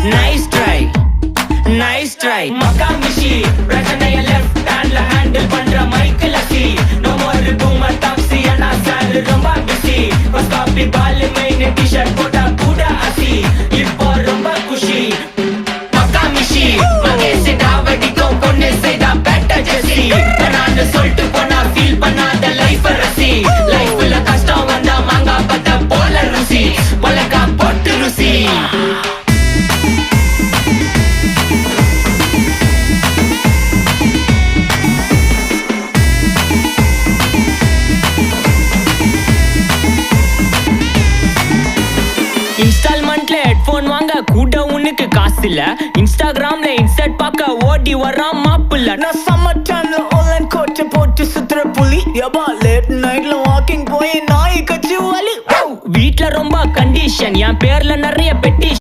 nice try, nice try. Makamishi, பிரச்சனைய left handல handle பண்ற Michael அசி. No more boomer taxi, ஆனா சார் ரொம்ப busy. First copy ball main t-shirt போட்டா கூட அசி. இப்போ ரொம்ப குஷி. Makamishi, மகேஷ் டாவடிக்கும் பொண்ணு செய்தா better ஜெசி. நான் சொல்லிட்டு போனா feel பண்ணாத life ரசி. லைஃப்ல கஷ்டம் வந்தா மாங்கா பத்த போல ருசி. மொளகா போட்டு ருசி. இன்ஸ்டால்மெண்ட்ல ஹெட்போன் வாங்க கூட உனக்கு காசு இல்ல. இன்ஸ்டாகிராம்ல இன்ஸ்டன்ட் பார்க்க ஓடி வரான் மாப்பிள்ள. நான் சம்மர் டைம்ல ஆன்லைன் கோட்டை போட்டு சுத்துற புலி. யபா லேட் நைட்ல வாக்கிங் போய் நாய் கச்சி வலி. வீட்ல ரொம்ப கண்டிஷன், என் பேர்ல நிறைய பெட்டிஷன்.